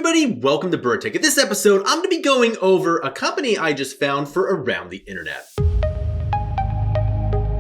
everybody, welcome to Bura. In this episode, I'm going to be going over a company I just found for around the internet.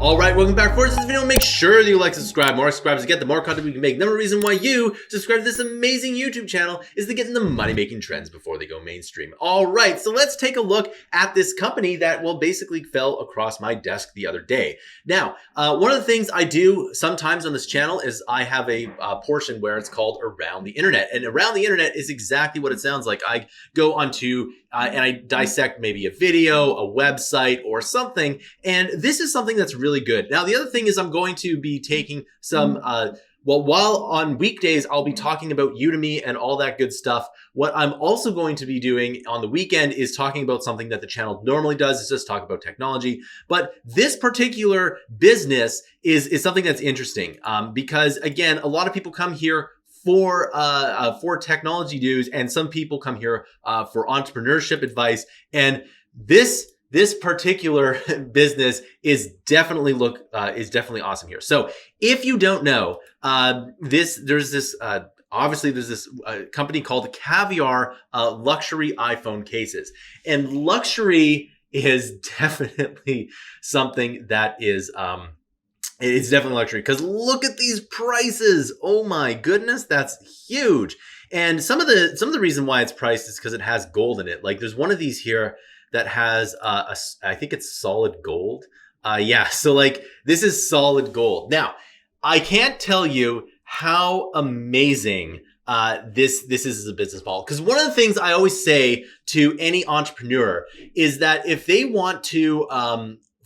Alright, welcome back. For this video, make sure that you like, subscribe. More subscribers to get the more content we can make. Number reason why you subscribe to this amazing YouTube channel is to get in the money-making trends before they go mainstream. Alright, so let's take a look at this company that, well, basically fell across my desk the other day. Now, one of the things I do sometimes on this channel is I have a portion where it's called Around the Internet. And Around the Internet is exactly what it sounds like. I go onto and I dissect maybe a video, a website, or something. And this is something that's really good. Now, the other thing is I'm going to be taking some, while on weekdays, I'll be talking about Udemy and all that good stuff. What I'm also going to be doing on the weekend is talking about something that the channel normally does, is just talk about technology. But this particular business is something that's interesting because, again, a lot of people come here for technology news, and some people come here for entrepreneurship advice. And this particular business is definitely awesome here. So if you don't know, there's this company called Caviar luxury iPhone cases, and luxury is definitely something that is it's definitely luxury, because look at these prices. Oh my goodness, that's huge. And some of the reason why it's priced is because it has gold in it. Like there's one of these here that has I think it's solid gold. Yeah, so like this is solid gold. Now, I can't tell you how amazing this is as a business model. Because one of the things I always say to any entrepreneur is that if they want to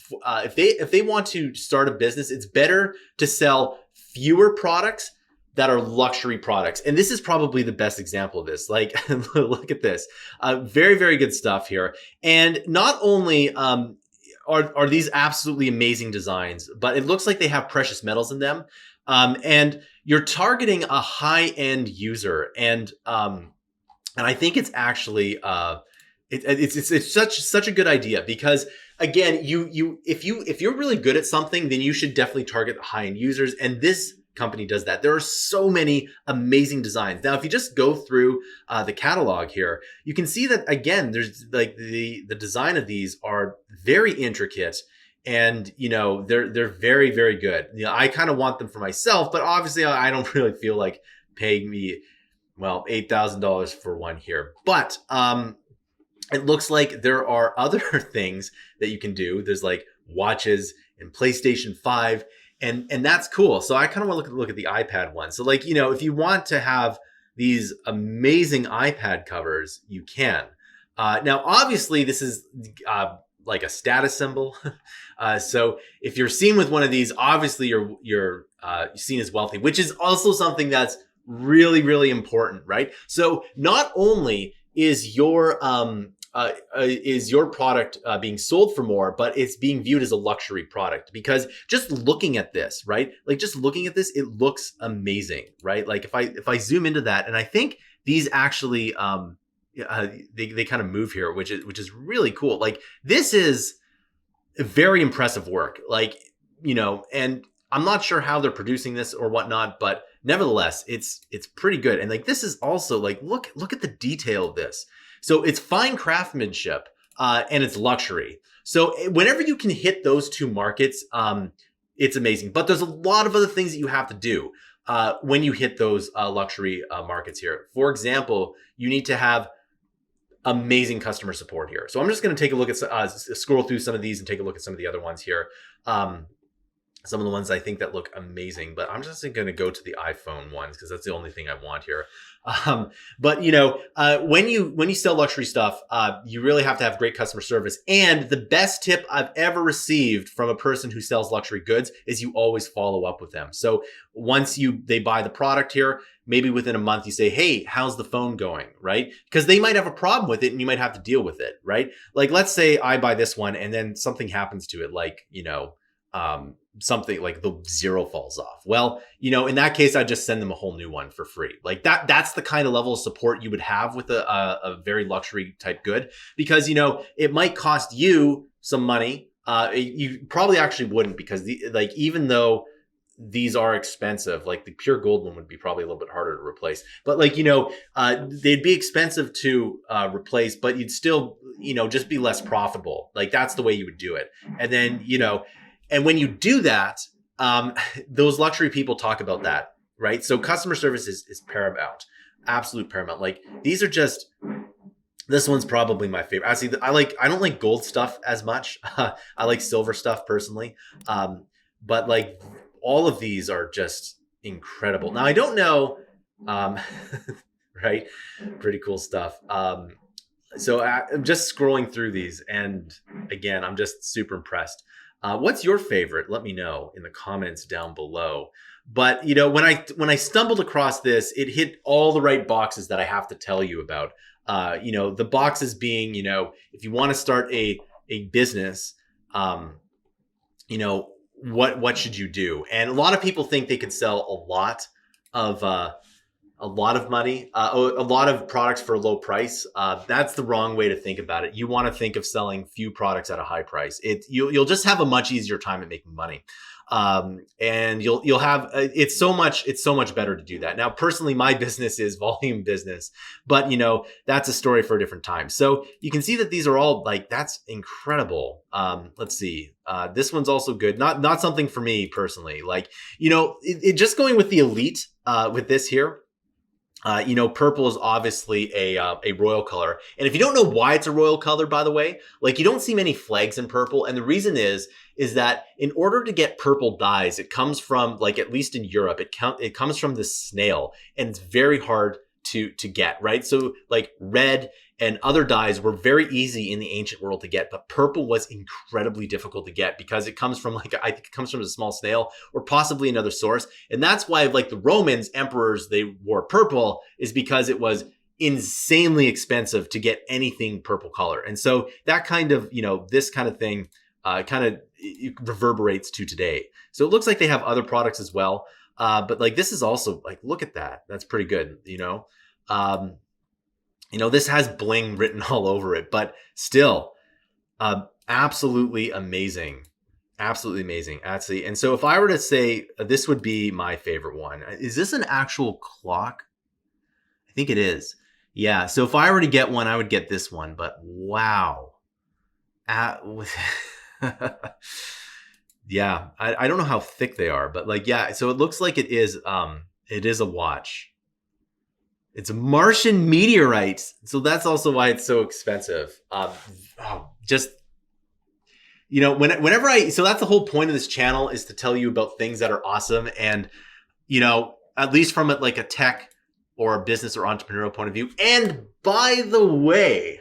if they want to start a business, it's better to sell fewer products that are luxury products. And this is probably the best example of this. Like, look at this. Very, very good stuff here. And not only are these absolutely amazing designs, but it looks like they have precious metals in them. And you're targeting a high-end user. And I think it's actually it's such a good idea, because again, if you're really good at something, then you should definitely target high-end users, and this company does that. There are so many amazing designs. Now, if you just go through the catalog here, you can see that again, there's like the design of these are very intricate, and you know they're very, very good. You know, I kind of want them for myself, but obviously I don't really feel like paying me, well, $8,000 for one here, but it looks like there are other things that you can do. There's like watches and PlayStation 5, and that's cool. So I kind of want to look at the iPad one. So like, you know, if you want to have these amazing iPad covers, you can. Now, obviously, this is like a status symbol. So if you're seen with one of these, obviously you're seen as wealthy, which is also something that's really, really important, right? So not only is your product being sold for more, but it's being viewed as a luxury product, because just looking at this, right? Like just looking at this, it looks amazing, right? Like if I zoom into that, and I think these actually they kind of move here, which is really cool. Like this is very impressive work. Like, you know, and I'm not sure how they're producing this or whatnot, but nevertheless, it's pretty good. And like this is also like look at the detail of this. So it's fine craftsmanship and it's luxury. So whenever you can hit those two markets, it's amazing. But there's a lot of other things that you have to do when you hit those luxury markets here. For example, you need to have amazing customer support here. So I'm just going to take a look at scroll through some of these and take a look at some of the other ones here. Some of the ones I think that look amazing, but I'm just going to go to the iPhone ones because that's the only thing I want here. But you know, when you sell luxury stuff, you really have to have great customer service. And the best tip I've ever received from a person who sells luxury goods is you always follow up with them. So once they buy the product here, maybe within a month you say, hey, how's the phone going, right? Because they might have a problem with it and you might have to deal with it, right? Like let's say I buy this one and then something happens to it, like, you know, something like the zero falls off. Well, you know, in that case, I just send them a whole new one for free. Like that's the kind of level of support you would have with a very luxury type good, because, you know, it might cost you some money. You probably actually wouldn't, because even though these are expensive. Like the pure gold one would be probably a little bit harder to replace. But like, they'd be expensive to replace, but you'd still, just be less profitable. Like that's the way you would do it. And then, and when you do that, those luxury people talk about that, right? So customer service is paramount, absolute paramount. Like these are just, this one's probably my favorite. Actually, I don't like gold stuff as much. I like silver stuff personally. But like all of these are just incredible. Now I don't know, right? Pretty cool stuff. So I'm just scrolling through these, and again, I'm just super impressed. What's your favorite? Let me know in the comments down below. But when I stumbled across this, it hit all the right boxes that I have to tell you about. The boxes being, if you want to start a business, what should you do? And a lot of people think they could sell a lot of money, a lot of products for a low price. That's the wrong way to think about it. You want to think of selling few products at a high price. You'll just have a much easier time at making money. And you'll have, it's so much better to do that. Now, personally, my business is volume business, but that's a story for a different time. So you can see that these are all like, that's incredible. Let's see. This one's also good. Not something for me personally, like, just going with the elite, with this here. Purple is obviously a royal color. And if you don't know why it's a royal color, by the way, like you don't see many flags in purple. And the reason is that in order to get purple dyes, it comes from, like, at least in Europe, it comes from the snail, and it's very hard to get, right? So like red and other dyes were very easy in the ancient world to get, but purple was incredibly difficult to get because it comes from, like, I think it comes from a small snail or possibly another source. And that's why, like, the Romans emperors, they wore purple, is because it was insanely expensive to get anything purple color. And so that kind of, this kind of thing it reverberates to today. So it looks like they have other products as well. But like, this is also, like, look at that. That's pretty good. This has bling written all over it, but still, absolutely amazing. Absolutely amazing. Actually. And so if I were to say, this would be my favorite one. Is this an actual clock? I think it is. Yeah. So if I were to get one, I would get this one, but wow. Yeah. I don't know how thick they are, but like, yeah. So it looks like it is a watch. It's Martian meteorites. So that's also why it's so expensive. Whenever so that's the whole point of this channel, is to tell you about things that are awesome. And, at least from like a tech or a business or entrepreneurial point of view. And by the way,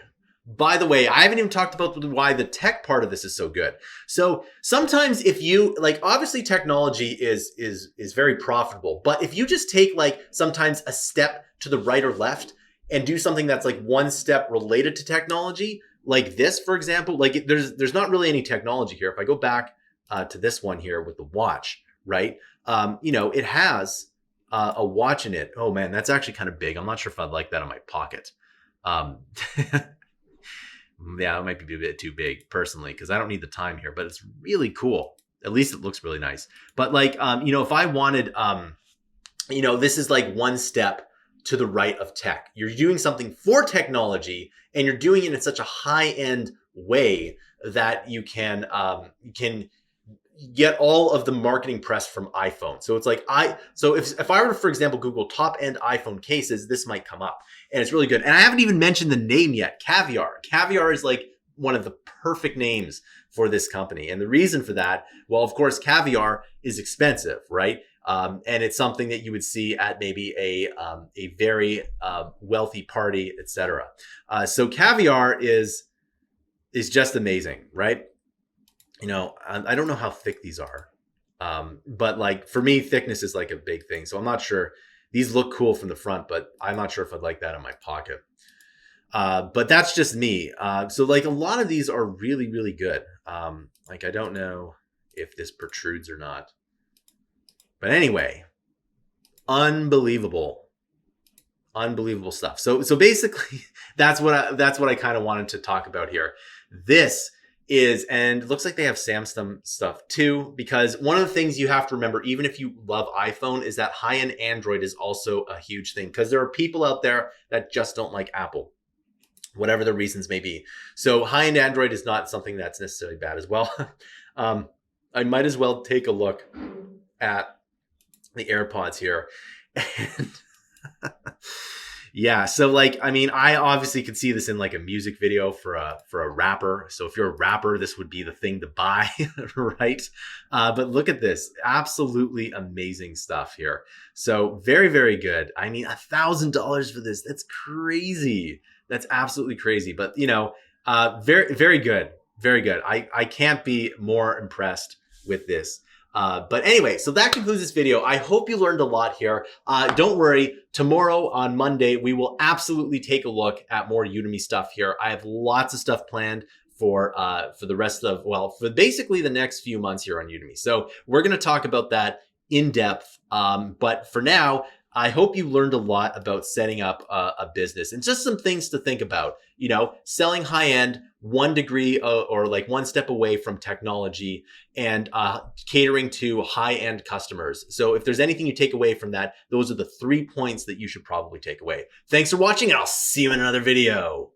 I haven't even talked about why the tech part of this is so good. So sometimes if you, like, obviously technology is very profitable, but if you just take, like, sometimes a step to the right or left and do something that's like one step related to technology, like this, for example, like there's not really any technology here. If I go back to this one here with the watch, right? It has a watch in it. Oh man, that's actually kind of big. I'm not sure if I'd like that in my pocket. Yeah, it might be a bit too big personally, because I don't need the time here, but it's really cool. At least it looks really nice. But like, if I wanted, this is like one step to the right of tech. You're doing something for technology, and you're doing it in such a high-end way that you can get all of the marketing press from iPhone. So it's like, if I were to, for example, Google top end iPhone cases, this might come up, and it's really good. And I haven't even mentioned the name yet, Caviar. Caviar is like one of the perfect names for this company. And the reason for that, well, of course, caviar is expensive, right? And it's something that you would see at maybe a very wealthy party, etc. So caviar is just amazing, right? I don't know how thick these are, but like for me, thickness is like a big thing. So I'm not sure. These look cool from the front, but I'm not sure if I'd like that in my pocket. But that's just me. So like a lot of these are really, really good. Like I don't know if this protrudes or not. But anyway, unbelievable stuff. So basically, that's what I kind of wanted to talk about here. This is, and it looks like they have Samsung stuff too, because one of the things you have to remember, even if you love iPhone, is that high-end Android is also a huge thing, because there are people out there that just don't like Apple, whatever the reasons may be. So high-end Android is not something that's necessarily bad as well. I might as well take a look at the AirPods here. And yeah, so like, I mean, I obviously could see this in like a music video for a rapper. So if you're a rapper, this would be the thing to buy, right? But look at this, absolutely amazing stuff here. So very, very good. I mean, $1,000 for this, that's crazy. That's absolutely crazy. But you know, very, very good, very good. I can't be more impressed with this. But anyway, so that concludes this video. I hope you learned a lot here. Don't worry, tomorrow on Monday, we will absolutely take a look at more Udemy stuff here. I have lots of stuff planned for the rest of, well, for basically the next few months here on Udemy. So we're going to talk about that in depth. But for now, I hope you learned a lot about setting up a business and just some things to think about. You know, selling high end, 1 degree or like 1 step away from technology, and catering to high end customers. So if there's anything you take away from that, those are the 3 points that you should probably take away. Thanks for watching, and I'll see you in another video.